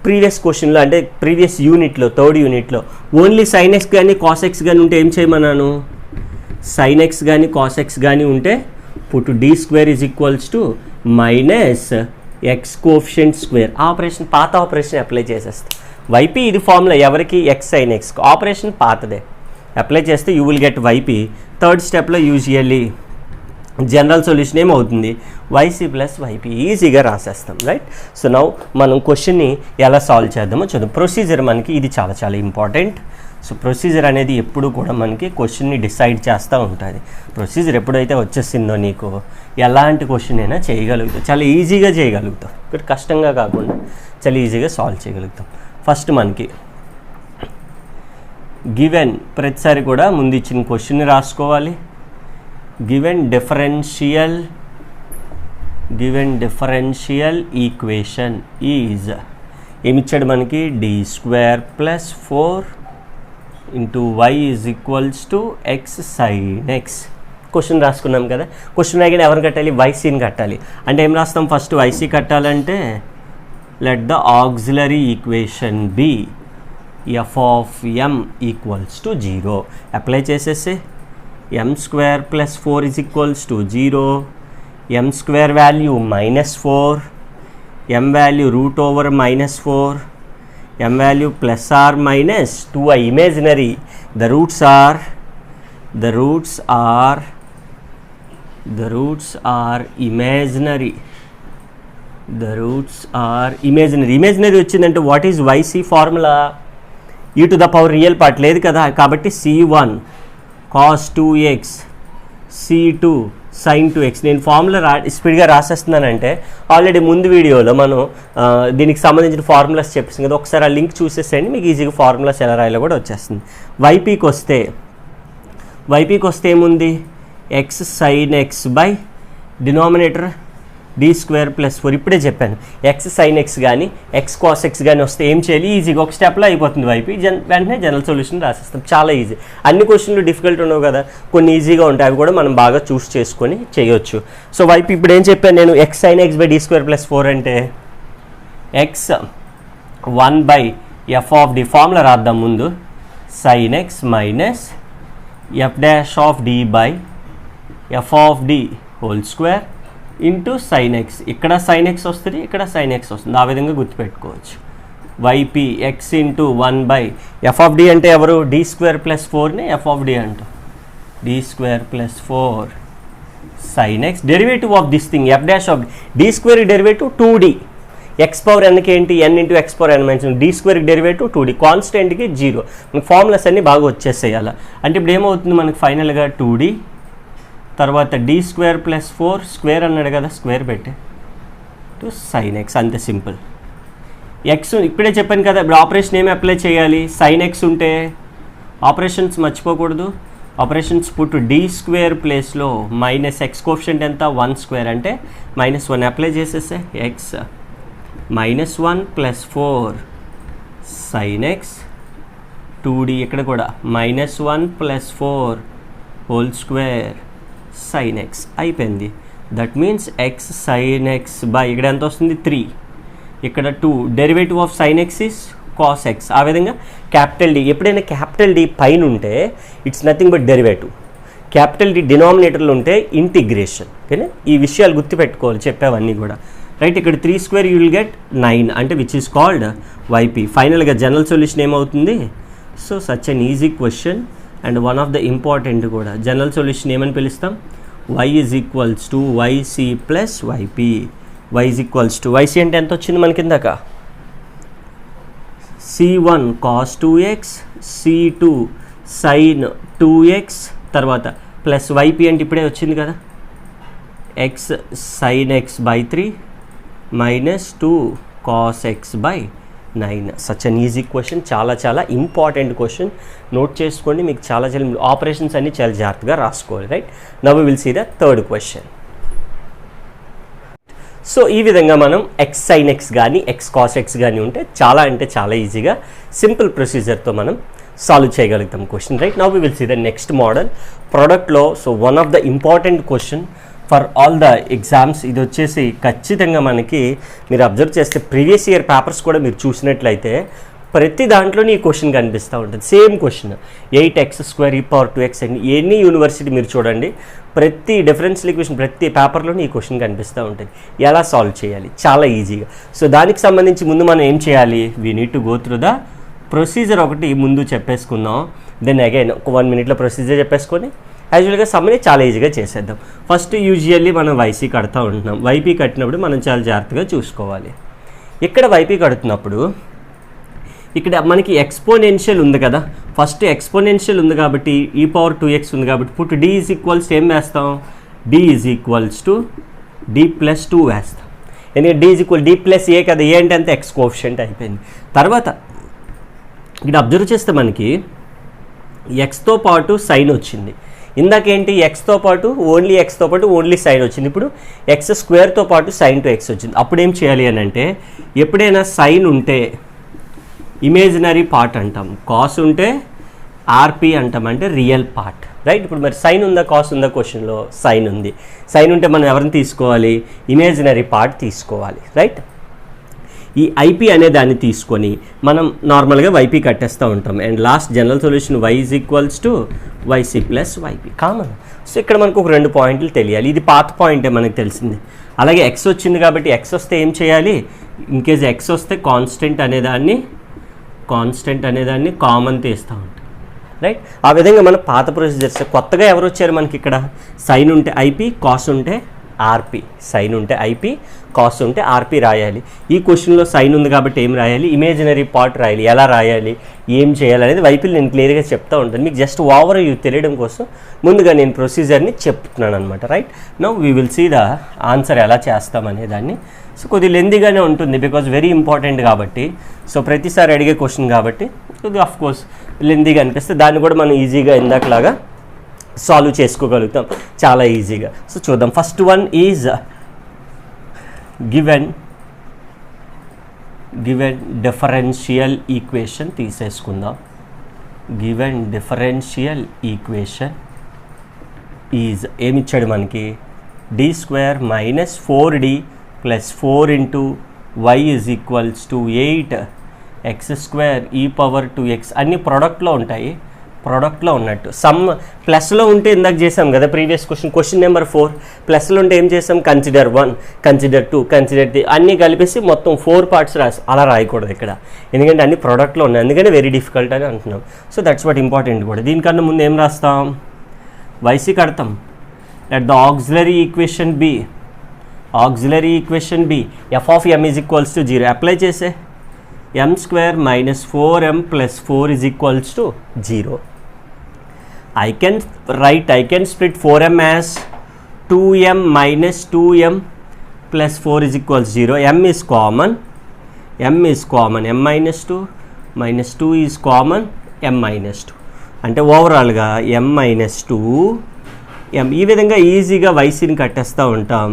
ప్రీవియస్ క్వశ్చన్లో అంటే ప్రీవియస్ యూనిట్లో 3rd యూనిట్లో ఓన్లీ సైన్ ఎక్స్ కానీ కాస్ ఎక్స్ కానీ ఉంటే ఏం చేయమన్నాను, సైన్ ఎక్స్ కానీ కాస్ ఎక్స్ కానీ ఉంటే put d² minus x coefficient square. Operation పాత ఆపరేషన్ అప్లై చేసేస్తా. వైపీ ఇది ఫార్ములా ఎవరికి, ఎక్స్ సైన్ ఎక్స్. ఆపరేషన్ పాతదే అప్లై చేస్తే you will get YP. 3rd స్టెప్లో యూజువల్లీ జనరల్ సొల్యూషన్ ఏమవుతుంది, వైసీ ప్లస్ వైపీ ఈజీగా రాసేస్తాం, రైట్. సో నౌ మనం క్వశ్చన్ని ఎలా సాల్వ్ చేద్దామో చూద్దాం. ప్రొసీజర్ మనకి ఇది చాలా చాలా ఇంపార్టెంట్. సో ప్రొసీజర్ అనేది ఎప్పుడు కూడా మనకి క్వశ్చన్ని డిసైడ్ చేస్తూ ఉంటుంది. ప్రొసీజర్ ఎప్పుడైతే వచ్చేసిందో నీకు ఎలాంటి క్వశ్చన్ అయినా చేయగలుగుతావు, చాలా ఈజీగా చేయగలుగుతావు. ఇక్కడ కష్టంగా కాకుండా చాలా ఈజీగా సాల్వ్ చేయగలుగుతాం. ఫస్ట్ మనకి గివెన్ ప్రతిసారి కూడా ముందు ఇచ్చిన క్వశ్చన్ని రాసుకోవాలి. గివెన్ డిఫరెన్షియల్ ఈక్వేషన్ ఈజ్ ఏమిచ్చాడు మనకి, d² + 4 into y = x sin x. Question రాసుకున్నాం కదా, క్వశ్చన్ రాగానే ఎవరు కట్టాలి, వైసీని కట్టాలి. అంటే ఏం రాస్తాం, ఫస్ట్ వైసీ కట్టాలంటే let the auxiliary equation be f(m) = 0. Apply చేసేసి m² + 4 = 0, m² value -4, m value √(-4), m value +or-2i imaginary. The roots are imaginary. Imaginary వచ్చిందంటే what is YC formula, e⁻real part లేదు కదా, కాబట్టి C1 cos 2x C2 sin 2x. నేను ఫార్ములా స్పీడ్గా రాసేస్తున్నానంటే ఆల్రెడీ ముందు వీడియోలో మనం దీనికి సంబంధించిన ఫార్ములాస్ చెప్పేసాం కదా, ఒకసారి ఆ లింక్ చూసేసేయండి, మీకు ఈజీగా ఫార్ములాస్ ఎలా రాయాలో కూడా వచ్చేస్తుంది. వైపీకి వస్తే ఏముంది, X sine x by denominator d² + 4. ఇప్పుడే చెప్పాను, ఎక్స్ సైన్ ఎక్స్ కానీ ఎక్స్ కాస్ ఎక్స్ కానీ వస్తే ఏం చేయాలి, ఈజీగా ఒక స్టెప్లో అయిపోతుంది వైపీ. వెంటనే జనరల్ సొల్యూషన్ రాసేస్తాం, చాలా ఈజీ. అన్ని క్వశ్చన్లు డిఫికల్ట్ ఉండవు కదా, కొన్ని ఈజీగా ఉంటాయి, అవి కూడా మనం బాగా చూస్ చేసుకొని చేయొచ్చు. సో వైపీ ఇప్పుడు ఏం చెప్పాను నేను, X sine x by d² + 4 అంటే ఎక్స్ 1/f(d) ఫార్ములా రాద్దాం ముందు, sin x minus f'(d)/f(d)² into sine X. ఇక్కడ సైన్ ఎక్స్ వస్తుంది, ఇక్కడ సైన్ ఎక్స్ వస్తుంది, ఆ విధంగా గుర్తుపెట్టుకోవచ్చు. వైపీ ఎక్స్ ఇంటూ 1/f(d) అంటే ఎవరు, d² + 4ని f(d) అంటాం, d² + 4 sin x. Derivative of this thing f'(d)² derivative 2d. X power ఎన్కి ఏంటి, n into x power n - d² derivative 2d. కాన్స్టెంట్కి 0. మనకి ఫార్ములాస్ అన్నీ బాగా వచ్చేసేయాలి. అంటే ఇప్పుడు ఏమవుతుంది మనకి ఫైనల్గా 2d, తర్వాత d² + 4 స్క్వేర్ అన్నాడు కదా, స్క్వేర్ పెట్టి టు sin x. అంతే సింపుల్. ఎక్స్ ఇప్పుడే చెప్పాను కదా, ఇప్పుడు ఆపరేషన్ ఏమి అప్లై చేయాలి, సైన్ ఎక్స్ ఉంటే ఆపరేషన్స్ మర్చిపోకూడదు. ఆపరేషన్స్ పుట్టు డి స్క్వేర్ ప్లేస్లో మైనస్ ఎక్స్ కోఎఫిషియంట్ ఎంత 1 స్క్వేర్ అంటే -1 అప్లై చేసేసే ఎక్స్ -1 + 4 సైన్ ఎక్స్ 2d ఇక్కడ కూడా -1 + 4 హోల్ స్క్వేర్ సైన్ ఎక్స్ అయిపోయింది. That means x sine x by ఇక్కడ ఎంత వస్తుంది 3, ఇక్కడ 2 derivative of sign X is cos x. ఆ విధంగా క్యాపిటల్ డి ఎప్పుడైనా క్యాపిటల్ డి పైన ఉంటే it's nothing but derivative, capital D డినామినేటర్లు ఉంటే ఇంటిగ్రేషన్. ఓకేనా, ఈ విషయాలు గుర్తుపెట్టుకోవాలి చెప్పేవన్నీ కూడా. రైట్, ఇక్కడ 3 స్క్వేర్ యూ విల్ గెట్ 9 అంటే విచ్ ఈస్ కాల్డ్ వైపీ. ఫైనల్గా జనరల్ సొల్యూషన్ ఏమవుతుంది? So such an easy question and one of the important కూడా. జనరల్ సొల్యూషన్ ఏమని పిలుస్తాం? y is equals to YC plus YP. y is equals to YC అంటే ఎంత వచ్చింది మనకి ఇందాక? c1 cos 2x c2 sin 2x తర్వాత ప్లస్ వైపీ అంటే ఇప్పుడే వచ్చింది కదా, x sin x by 3 -2 cos x by 9. Such an easy question, చాలా చాలా ఇంపార్టెంట్ క్వశ్చన్. నోట్ చేసుకోండి, మీకు చాలా చాలా ఆపరేషన్స్ అన్ని చాలా జాగ్రత్తగా రాసుకోవాలి. Right, now we will see the third question. So ఈ విధంగా మనం ఎక్స్ సైన్ ఎక్స్ కానీ ఎక్స్ కాస్ ఎక్స్ కానీ ఉంటే చాలా అంటే చాలా ఈజీగా సింపుల్ ప్రొసీజర్తో మనం సాల్వ్ చేయగలుగుతాం question. Right, now we will see the next model ప్రోడక్ట్లో. So one of the important question for all the exams. ఇది వచ్చేసి ఖచ్చితంగా మనకి మీరు అబ్జర్వ్ చేస్తే ప్రీవియస్ ఇయర్ పేపర్స్ కూడా మీరు చూసినట్లయితే ప్రతి దాంట్లోనే ఈ క్వశ్చన్ కనిపిస్తూ ఉంటుంది. సేమ్ క్వశ్చన్ 8x² e⁻²x అండి. ఎనీ యూనివర్సిటీ మీరు చూడండి, ప్రతి డిఫరెన్షియల్ ఈక్వేషన్ ప్రతి పేపర్లోనే ఈ క్వశ్చన్ కనిపిస్తూ ఉంటుంది. ఎలా సాల్వ్ చేయాలి? చాలా ఈజీగా. సో దానికి సంబంధించి ముందు మనం ఏం చేయాలి? We need to go through the procedure. ఒకటి ముందు చెప్పేసుకుందాం, దెన్ అగైన్ ఒక 1 minute ప్రొసీజర్ చెప్పేసుకొని యాజువల్గా సమ్మని చాలా ఈజీగా చేసేద్దాం. ఫస్ట్ యూజువల్లీ మనం వైసీ కడతా ఉంటున్నాం. వైపీ కట్టినప్పుడు మనం చాలా జాగ్రత్తగా చూసుకోవాలి. ఇక్కడ వైపీ కడుతున్నప్పుడు ఇక్కడ మనకి ఎక్స్పోనెన్షియల్ ఉంది కదా, ఫస్ట్ ఎక్స్పోనెన్షియల్ ఉంది కాబట్టి e⁻²x ఉంది కాబట్టి పుట్టు d ఈజ్ ఈక్వల్స్ ఏం వేస్తాం? d is equals to d+2 వేస్తాం. ఎందుకంటే d ఈజ్ ఈక్వల్ d+a కదా, ఏ అంటే అంత ఎక్స్ కోఎఫిషియంట్ అయిపోయింది. తర్వాత ఇక్కడ అబ్జర్వ్ చేస్తే మనకి ఎక్స్తో పాటు సైన్ వచ్చింది. ఇందాకేంటి? ఎక్స్తో పాటు ఓన్లీ సైన్ వచ్చింది. ఇప్పుడు x² పాటు sin 2x వచ్చింది. అప్పుడు ఏం చేయాలి అని అంటే, ఎప్పుడైనా సైన్ ఉంటే ఇమేజినరీ పార్ట్ అంటాం, కాస్ ఉంటే ఆర్పి అంటాం, అంటే రియల్ పార్ట్. రైట్, ఇప్పుడు మరి సైన్ ఉందా కాస్ ఉందా? క్వశ్చన్లో సైన్ ఉంది. సైన్ ఉంటే మనం ఎవరిని తీసుకోవాలి? ఇమేజినరీ పార్ట్ తీసుకోవాలి. రైట్, ఈ ఐపీ అనే దాన్ని తీసుకొని మనం నార్మల్గా వైపీ కట్టేస్తూ ఉంటాం. And last general solution y is equals to YC plus YP common. So ఇక్కడ మనకు ఒక 2 పాయింట్లు తెలియాలి. ఇది పాత పాయింటే మనకు తెలిసింది. అలాగే ఎక్స్ వచ్చింది కాబట్టి ఎక్స్ వస్తే ఏం చేయాలి? ఇన్కేస్ ఎక్స్ వస్తే కాన్స్టెంట్ అనేదాన్ని కామన్ తీస్తూ ఉంటాం. రైట్, ఆ విధంగా మన పాత ప్రొసీజర్స్. కొత్తగా ఎవరు వచ్చారు మనకి? ఇక్కడ సైన్ ఉంటే ఐపీ, కాస్ ఉంటే ఆర్పి. సైన్ ఉంటే ఐపీ, కాస్ ఉంటే ఆర్పి రాయాలి. ఈ క్వశ్చన్లో సైన్ ఉంది కాబట్టి ఏం రాయాలి? ఇమేజినరీ పార్ట్ రాయాలి. ఎలా రాయాలి, ఏం చేయాలి అనేది వైపీలు నేను క్లియర్గా చెప్తూ ఉంటాను. మీకు జస్ట్ ఓవర్ వ్యూ తెలియడం కోసం ముందుగా నేను ప్రొసీజర్ని చెప్తున్నాను అనమాట. Right, now we will see the answer ఎలా చేస్తామనే దాన్ని. సో కొద్దిగా లెందీగానే ఉంటుంది బికాజ్ వెరీ ఇంపార్టెంట్ కాబట్టి. సో ప్రతిసారి అడిగే క్వశ్చన్ కాబట్టి కొద్దిగా ఆఫ్ కోర్స్ లెందీగా అనిపిస్తే దాన్ని కూడా మనం ఈజీగా ఇందాకలాగా సాల్వ్ చేసుకోగలుగుతాం చాలా ఈజీగా. సో చూద్దాం. First one is given differential equation తీసేసుకుందాం. గివెన్ డిఫరెన్షియల్ ఈక్వేషన్ ఈజ్ ఏమిచ్చాడు మనకి? d² - 4d + 4 × y is equals to 8x² e⁻²x. అన్ని ప్రోడక్ట్లో ఉంటాయి, ప్రోడక్ట్లో ఉన్నట్టు. సమ్ ప్లస్లో ఉంటే ఇందాక చేసాం కదా ప్రీవియస్ క్వశ్చన్ నెంబర్ 4. ప్లస్లో ఉంటే ఏం చేసాం? కన్సిడర్ 1, కన్సిడర్ 2, కన్సిడర్ 3 అన్నీ కలిపేసి మొత్తం 4 పార్ట్స్ అలా రాయకూడదు ఇక్కడ, ఎందుకంటే అన్ని ప్రోడక్ట్లో ఉన్నాయి. అందుకని వెరీ డిఫికల్ట్ అని అంటున్నాం. సో దట్స్ వాట్ ఇంపార్టెంట్ కూడా. దీనికన్నా ముందు ఏం రాస్తాం? వైసీ కడతాం. Let the auxiliary equation be f of m is equals to 0. Apply చేసే m² - 4m + 4 is equals to 0. I can split 4m as 2m - 2m + 4 is equals 0. m is common. m is common m minus two minus two is common m minus two అంటే ఓవరాల్గా m మైనస్ టూ m. ఈ విధంగా ఈజీగా వైసీని కట్టేస్తూ ఉంటాం.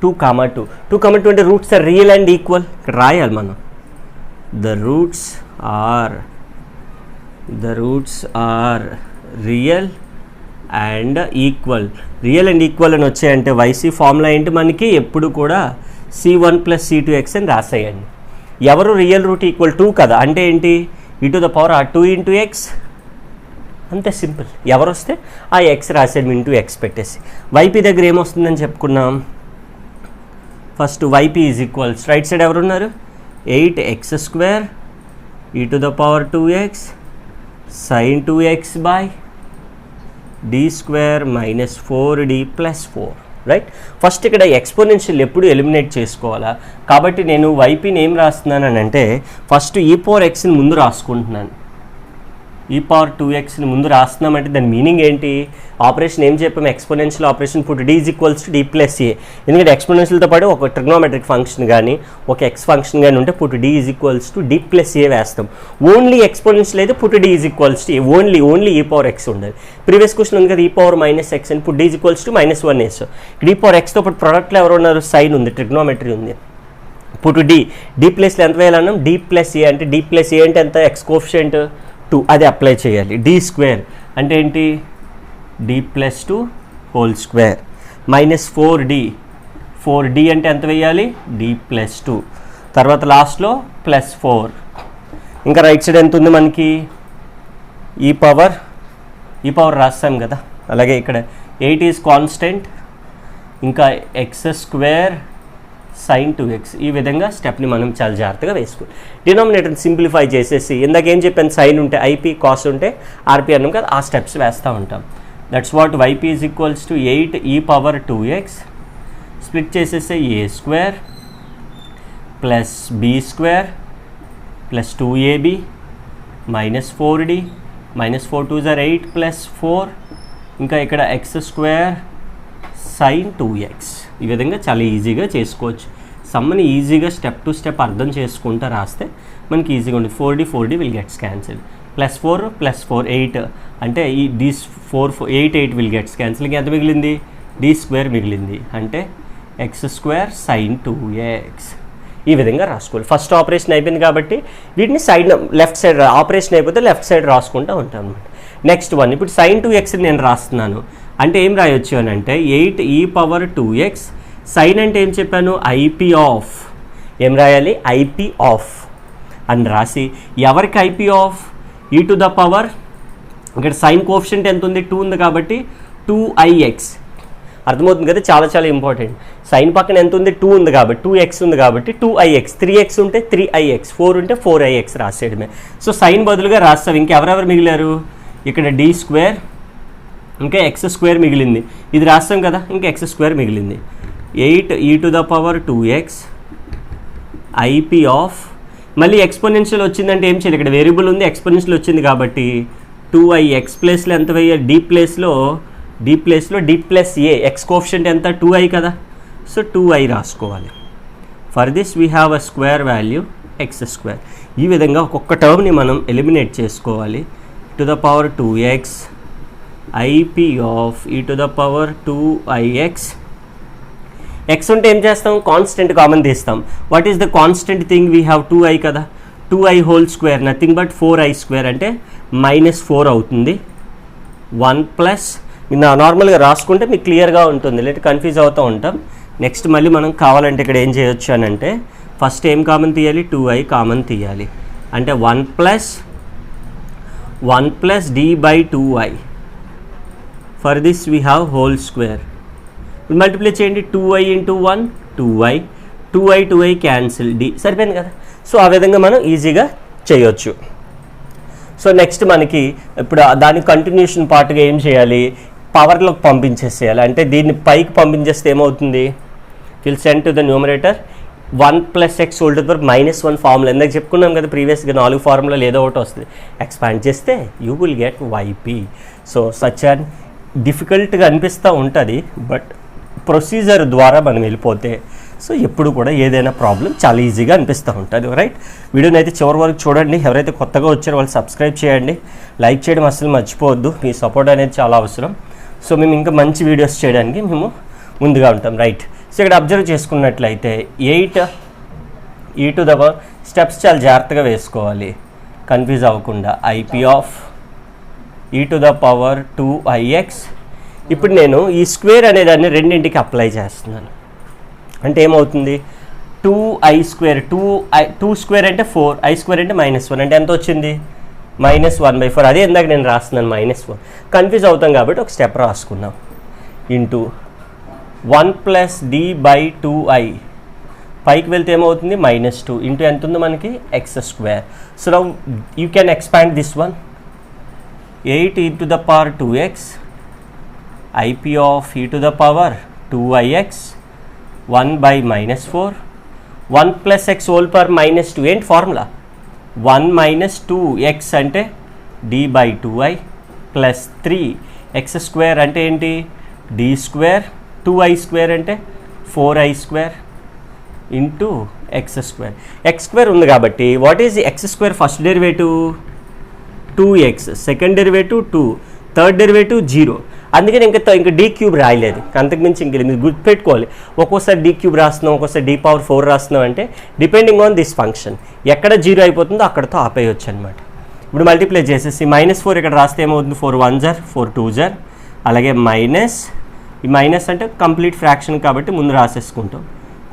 2, 2 అంటే roots are real and equal. ఇక్కడ రాయాలి మనం the roots are real and equal. Real and equal అని వచ్చాయంటే వైసీ ఫార్ములా ఏంటి మనకి ఎప్పుడు కూడా c1 + c2x అని రాసేయండి. ఎవరు రియల్ రూట్ ఈక్వల్ 2 కదా, అంటే ఏంటి e⁻² ఇంటూ ఎక్స్, అంతే సింపుల్. ఎవరు వస్తే ఆ ఎక్స్ రాసేయండి ఇంటూ ఎక్స్ పెట్టేసి. వైపీ దగ్గర ఏమొస్తుందని చెప్పుకున్నాం, first YP is equals right side ఎవరున్నారు 8x² e⁻²x sin 2x by d² - 4d + 4 right. First ఇక్కడ ఎక్స్పోనెన్షియల్ ఎప్పుడు ఎలిమినేట్ చేసుకోవాలా, కాబట్టి నేను వైపీని ఏం రాస్తున్నాను అంటే ఫస్ట్ e⁻xని ముందు రాసుకుంటున్నాను. e⁻2xని ముందు రాస్తున్నామంటే దాని మీనింగ్ ఏంటి, ఆపరేషన్ ఏం చెప్పాము, exponential operation put d = d + a. ఎందుకంటే ఎక్స్పోనెన్షియల్తో పాటు ఒక ట్రిగ్నోమెట్రిక్ ఫంక్షన్ కానీ ఒక ఎక్స్ ఫంక్షన్ కానీ ఉంటే పుట్ d = d + a వేస్తాం. ఓన్లీ ఎక్స్పోనెన్షియల్ అయితే put d = a, only e⁻x ఉండదు. ప్రీవియస్ క్వశ్చన్ ఉంది కదా e⁻−x అని పుట్ d = -1 వేస్తాం. ఇక్కడ e⁻xతో పాటు ప్రొడక్ట్లో ఎవరు ఉన్నారు, సైన్ ఉంది, ట్రిగ్నోమెట్రీ ఉంది. పుట్ d ప్లేస్లో ఎంత వేయాలన్నాం d + a, అంటే d + a అంటే ఎంత, ఎక్స్ కోఎఫిషియంట్ 2, అది అప్లై చేయాలి. d² అంటే ఏంటి d + 2 హోల్ స్క్వేర్ -4d అంటే ఎంత వేయాలి d + 2, తర్వాత లాస్ట్లో +4. ఇంకా రైట్ సైడ్ ఎంత ఉంది మనకి ఈ పవర్ రాస్తాం కదా. అలాగే ఇక్కడ 8 ఈజ్ కాన్స్టెంట్, ఇంకా x² sin 2x. ఈ విధంగా స్టెప్ని మనం చాలా జాగ్రత్తగా వేసుకోవాలి. డినామినేటర్ని సింప్లిఫై చేసేసి ఇందాక ఏం చెప్పాను, సైన్ ఉంటే ఐపీ, కాస్ ఉంటే ఆర్పీ అన్నాం కదా, ఆ స్టెప్స్ వేస్తూ ఉంటాం. That's what YP is equals to 8e⁻2x split చేసేస్తే a² + b² + 2ab -4d -4 2 8 + 4, ఇంకా ఇక్కడ x² sin 2x. ఈ విధంగా చాలా ఈజీగా చేసుకోవచ్చు. సమ్మని ఈజీగా స్టెప్ టు స్టెప్ అర్థం చేసుకుంటూ రాస్తే మనకి ఈజీగా ఉంటుంది. 4d విల్ గెట్స్ క్యాన్సిల్, +4 + 4 8 అంటే ఈ దీస్ 8 విల్ గెట్స్ క్యాన్సిల్. ఇంకా ఎంత మిగిలింది d² మిగిలింది, అంటే x² sin 2x. ఈ విధంగా రాసుకోవాలి. ఫస్ట్ ఆపరేషన్ అయిపోయింది కాబట్టి వీటిని సైడ్ లెఫ్ట్ సైడ్, ఆపరేషన్ అయిపోతే లెఫ్ట్ సైడ్ రాసుకుంటూ ఉంటాం అనమాట. నెక్స్ట్ వన్, ఇప్పుడు sin 2x నేను రాస్తున్నాను అంటే ఏం రాయొచ్చు అని అంటే 8e⁻2x సైన్ అంటే ఏం చెప్పాను, ఐపీ ఆఫ్, ఏం రాయాలి ఐపీ ఆఫ్ అని రాసి, ఎవరికి ఐపీ ఆఫ్ e⁻, ఇక్కడ సైన్ కోఎఫిషియంట్ ఎంత ఉంది 2 ఉంది కాబట్టి 2ix. అర్థమవుతుంది కదా, చాలా చాలా ఇంపార్టెంట్. సైన్ పక్కన ఎంత ఉంది 2 ఉంది కాబట్టి 2x ఉంది కాబట్టి 2ix, 3x ఉంటే 3ix, 4 ఉంటే 4ix రాసేయడమే. సో సైన్ బదులుగా రాస్తాం. ఇంకెవరెవరు మిగిలారు, ఇక్కడ d², ఇంకా x² మిగిలింది, ఇది రాస్తాం కదా, ఇంకా x² మిగిలింది. 8e⁻2x ఐపీ ఆఫ్, మళ్ళీ ఎక్స్పోనెన్షియల్ వచ్చిందంటే ఏం చేయాలి, ఇక్కడ వేరియబుల్ ఉంది, ఎక్స్పోనెన్షియల్ వచ్చింది కాబట్టి 2ix ప్లేస్లో ఎంత వేయాలి, d ప్లేస్లో d + a, ఎక్స్ కోఎఫిషియంట్ ఎంత 2i కదా, సో 2i రాసుకోవాలి. For this we have a square value x². ఈ విధంగా ఒక్కొక్క టర్మ్ని మనం ఎలిమినేట్ చేసుకోవాలి. e⁻2x IP of e⁻2ix. X ఉంటే ఏం చేస్తాం, కాన్స్టెంట్ కామన్ తీస్తాం. What is the constant thing, we have 2i కదా, 2i whole square nothing but 4i² అంటే -4 అవుతుంది. 1 ప్లస్ నార్మల్గా రాసుకుంటే మీకు క్లియర్గా ఉంటుంది, లేదా కన్ఫ్యూజ్ అవుతూ ఉంటాం. నెక్స్ట్ మళ్ళీ మనం కావాలంటే ఇక్కడ ఏం చేయొచ్చు అని అంటే ఫస్ట్ ఏం కామన్ తీయాలి, 2i కామన్ తీయాలి, అంటే 1 plus d/2i. For this we have whole square. Multiply చేయండి, 2i × 1 2i క్యాన్సిల్, d సరిపోయింది కదా. సో ఆ విధంగా మనం ఈజీగా చేయొచ్చు. సో నెక్స్ట్ మనకి ఇప్పుడు దాని కంటిన్యూషన్ పార్ట్గా ఏం చేయాలి, పవర్లోకి పంపించేసేయాలి. అంటే దీన్ని పైకి పంపించేస్తే ఏమవుతుంది, will send to the numerator 1 + x whole power -1 formula. ఎందుకు చెప్పుకున్నాం కదా ప్రీవియస్గా 4 ఫార్ములాలు ఏదో ఒకటి వస్తుంది, ఎక్స్పాండ్ చేస్తే you will get YP. So such and డిఫికల్ట్గా అనిపిస్తూ ఉంటుంది, బట్ ప్రొసీజర్ ద్వారా మనం వెళ్ళిపోతే సో ఎప్పుడు కూడా ఏదైనా ప్రాబ్లం చాలా ఈజీగా అనిపిస్తూ ఉంటుంది, రైట్? వీడియోని అయితే చివరి వరకు చూడండి. ఎవరైతే కొత్తగా వచ్చారో వాళ్ళు సబ్స్క్రైబ్ చేయండి, లైక్ చేయడం అసలు మర్చిపోవద్దు. మీ సపోర్ట్ అనేది చాలా అవసరం. సో మేము ఇంకా మంచి వీడియోస్ చేయడానికి మేము ముందుగా ఉంటాం, రైట్? సో ఇక్కడ అబ్జర్వ్ చేసుకున్నట్లయితే 8e స్టెప్స్ చాలా జాగ్రత్తగా వేసుకోవాలి, కన్ఫ్యూజ్ అవ్వకుండా. IP of e⁻ 2ix. ఇప్పుడు నేను ఈ స్క్వేర్ అనేదాన్ని రెండింటికి అప్లై చేస్తున్నాను. అంటే ఏమవుతుంది, 2i², 2 స్క్వేర్ అంటే 4, i² అంటే -1, అంటే ఎంత వచ్చింది, -1/4. అదే ఇందాక నేను రాస్తున్నాను -1. కన్ఫ్యూజ్ అవుతాం కాబట్టి ఒక స్టెప్ రాసుకున్నాం. ఇంటూ 1 + d/2i, పైకి వెళ్తే ఏమవుతుంది, -2 ఇంటూ ఎంత ఉంది మనకి, x². So now you can expand this one. 8e⁻2x, IP of e⁻2ix, 1/-4, 1 + x whole power -2. ఏంటి ఫార్ములా, 1 - 2x అంటే d/2i ప్లస్ 3x² అంటే ఏంటి, d², 2i² అంటే 4i² ఇంటూ x². x² ఉంది కాబట్టి what is x² first derivative 2x, second derivative 2, third derivative 0. అందుకని ఇంకా d³ రాయలేదు, అంతకుమించి ఇంక మీరు గుర్తుపెట్టుకోవాలి. ఒక్కోసారి d³ రాస్తున్నాం, ఒక్కోసారి d⁻4 రాస్తున్నాం. అంటే డిపెండింగ్ ఆన్ దిస్ ఫంక్షన్ ఎక్కడ 0 అయిపోతుందో అక్కడతో ఆపేయచ్చు అనమాట. ఇప్పుడు మల్టిప్లై చేసేసి -4 ఇక్కడ రాస్తే ఏమవుతుంది, 4 1 * 4 2 * అలాగే ఈ మైనస్ అంటే కంప్లీట్ ఫ్రాక్షన్ కాబట్టి ముందు రాసేసుకుంటాం.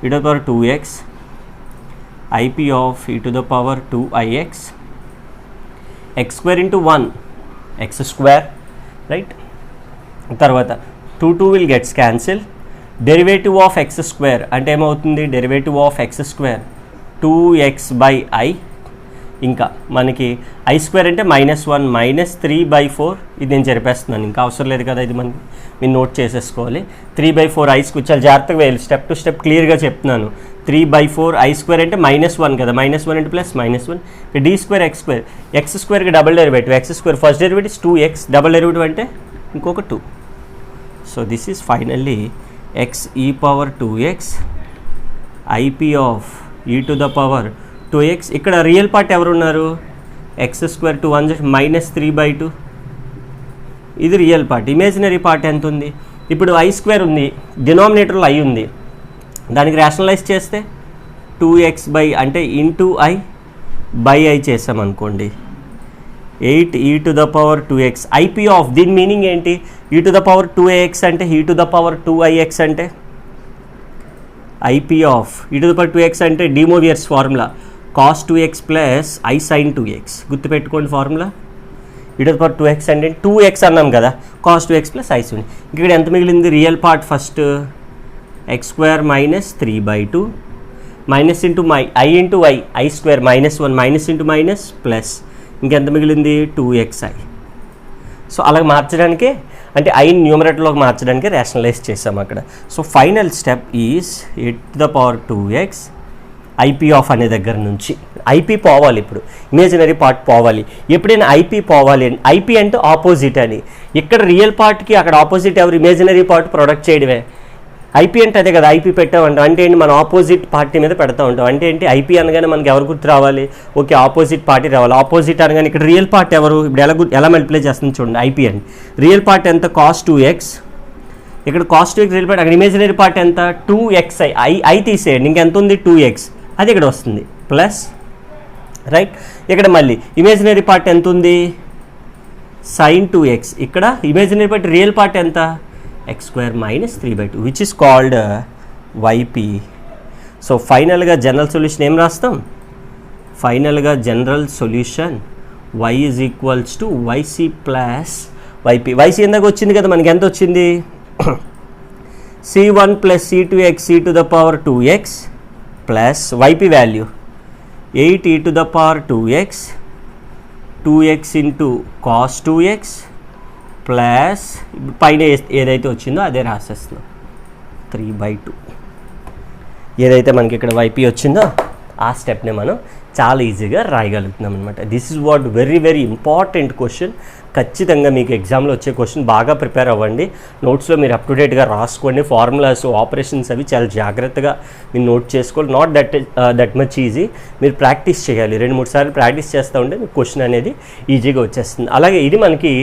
e⁻2x, IP of e⁻2ix, x² × 1 x², right? తర్వాత 2 will gets cancel. Derivative of x² అంటే ఏమవుతుంది, డెరివేటివ్ ఆఫ్ x² 2x/i. ఇంకా మనకి i² అంటే -1 -3/4. ఇది నేను జరిపేస్తున్నాను, ఇంకా అవసరం లేదు కదా, ఇది మనకి మీరు నోట్ చేసేసుకోవాలి. 3/4 i² చాలా జాగ్రత్తగా వేయాలి, స్టెప్ టు స్టెప్ క్లియర్గా చెప్తున్నాను. 3/4 i² అంటే -1 కదా, -1 అంటే ప్లస్ -1. d² x², x²కి double derivative, x² first derivative 2x, double derivative అంటే ఇంకొక 2. So this is finally x e⁻2x, IP of e⁻2x. ఇక్కడ రియల్ పార్ట్ ఎవరున్నారు, x² 2 1 -3/2. ఇది రియల్ పార్ట్. ఇమేజినరీ పార్ట్ ఎంత ఉంది, ఇప్పుడు i² ఉంది, డినామినేటర్లో i ఉంది, దానికి రేషనలైజ్ చేస్తే 2x అంటే ఇంటూ i/i చేసామనుకోండి, 8e⁻2x. IP ఆఫ్ దీని మీనింగ్ ఏంటి, e⁻2ax అంటే e⁻2ix అంటే IP ఆఫ్ e⁻2x అంటే de Moivre's formula cos 2x plus i sin 2x. గుర్తుపెట్టుకోండి ఫార్ములా. e⁻2x అంటే 2x అన్నాం కదా, cos 2x plus i sin. ఇక్కడ ఎంత మిగిలింది, real part first x² -3/2 minus into i into i² -1 minus into minus plus ఇంకెంత మిగిలింది 2xi. సో అలా మార్చడానికే, అంటే ఐని న్యూమరేటర్లోకి మార్చడానికి రేషనలైజ్ చేసాం అక్కడ. So final step is e⁻2x, IP of అనే దగ్గర నుంచి IP పోవాలి. ఇప్పుడు ఇమేజినరీ పార్ట్ పోవాలి. ఎప్పుడైనా IP పోవాలి అని, IP అంటే ఆపోజిట్ అని, ఇక్కడ రియల్ పార్ట్కి అక్కడ ఆపోజిట్ ఎవరు, ఇమేజినరీ పార్ట్ ప్రొడక్ట్ చేయడమే. IP అంటే అదే కదా, IP పెట్టామంటాం అంటే ఏంటి, మనం ఆపోజిట్ పార్టీ మీద పెడతా ఉంటాం. అంటే ఏంటి, IP అనగానే మనకి ఎవరు గుర్తు రావాలి, ఓకే ఆపోజిట్ పార్టీ రావాలి. ఆపోజిట్ అనగానే ఇక్కడ రియల్ పార్ట్ ఎవరు, ఇప్పుడు ఎలా మల్టిప్లై చేస్తుంది చూడండి, IP అండి. రియల్ పార్ట్ ఎంత, cos 2x, ఇక్కడ cos 2x రియల్ పార్ట్, అక్కడ ఇమేజినరీ పార్ట్ ఎంత 2xi, i తీసేయండి, ఇంకెంత ఉంది 2x, అది ఇక్కడ వస్తుంది ప్లస్, రైట్? ఇక్కడ మళ్ళీ ఇమేజినరీ పార్ట్ ఎంత ఉంది, sin 2x, ఇక్కడ ఇమేజినరీ పార్ట్ రియల్ పార్ట్ ఎంత, x² -3/2, which is called YP. So ఫైనల్గా జనరల్ సొల్యూషన్ ఏం రాస్తాం, ఫైనల్గా general solution y is equals to YC plus YP. YC ఎందాక వచ్చింది కదా, మనకి ఎంత వచ్చింది, C1 + C2x e⁻2x plus YP value 8e⁻2x 2x into cos 2x plus పైన ఏదైతే వచ్చిందో అదే రాసేస్తున్నాం 3/2. ఏదైతే మనకి ఇక్కడ YP వచ్చిందో ఆ స్టెప్ని మనం చాలా ఈజీగా రాయగలుగుతున్నాం అనమాట. This is what very very important question. ఖచ్చితంగా మీకు ఎగ్జామ్లో వచ్చే క్వశ్చన్ బాగా ప్రిపేర్ అవ్వండి. నోట్స్లో మీరు అప్ టు డేట్గా రాసుకోండి. ఫార్ములాస్, ఆపరేషన్స్ అవి చాలా జాగ్రత్తగా మీరు నోట్ చేసుకోవాలి. Not that much easy. మీరు ప్రాక్టీస్ చేయాలి. 2-3 సార్లు ప్రాక్టీస్ చేస్తూ ఉంటే మీకు క్వశ్చన్ అనేది ఈజీగా వచ్చేస్తుంది. అలాగే ఇది మనకి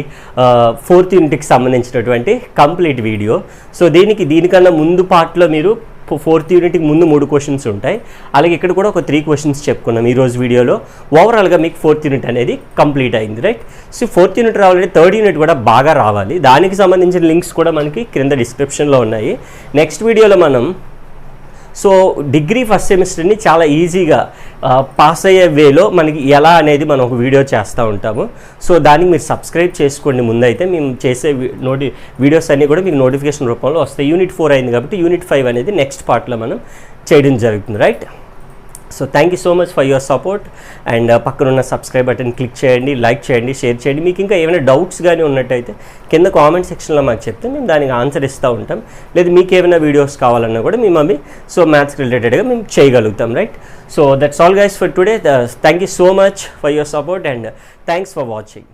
4th యూనిట్కి సంబంధించినటువంటి కంప్లీట్ వీడియో. సో దీనికన్నా ముందు పార్ట్లో మీరు 4th యూనిట్కి ముందు 3 క్వశ్చన్స్ ఉంటాయి. అలాగే ఇక్కడ కూడా ఒక 3 క్వశ్చన్స్ చెప్పుకున్నాం ఈరోజు వీడియోలో. ఓవరాల్గా మీకు 4th యూనిట్ అనేది కంప్లీట్ అయింది, రైట్? సో 4th యూనిట్ రావాలంటే 3rd యూనిట్ కూడా బాగా రావాలి. దానికి సంబంధించిన లింక్స్ కూడా మనకి క్రింద డిస్క్రిప్షన్లో ఉన్నాయి. నెక్స్ట్ వీడియోలో మనం డిగ్రీ ఫస్ట్ సెమిస్టర్ని చాలా ఈజీగా పాస్ అయ్యే వేలో మనకి ఎలా అనేది మనం ఒక వీడియో చేస్తూ ఉంటాము. సో దానికి మీరు సబ్స్క్రైబ్ చేసుకోండి. ముందైతే మేము చేసే వీడియోస్ అన్నీ కూడా మీకు నోటిఫికేషన్ రూపంలో వస్తాయి. యూనిట్ 4 అయింది కాబట్టి యూనిట్ 5 అనేది నెక్స్ట్ పార్ట్లో మనం చేయడం జరుగుతుంది, right? So thank you so much for your support. And పక్కనున్న సబ్స్క్రైబ్ బటన్ క్లిక్ చేయండి, లైక్ చేయండి, షేర్ చేయండి. మీకు ఇంకా ఏమైనా డౌట్స్ కానీ ఉన్నట్టయితే కింద కామెంట్ సెక్షన్లో మాకు చెప్తే మేము దానికి ఆన్సర్ ఇస్తూ ఉంటాం. లేదా మీకు ఏమైనా వీడియోస్ కావాలన్నా కూడా మేము అవి మ్యాథ్స్ రిలేటెడ్గా మేము చేయగలుగుతాం, right? So that's all guys for today. Thank you so much for your support and thanks for watching.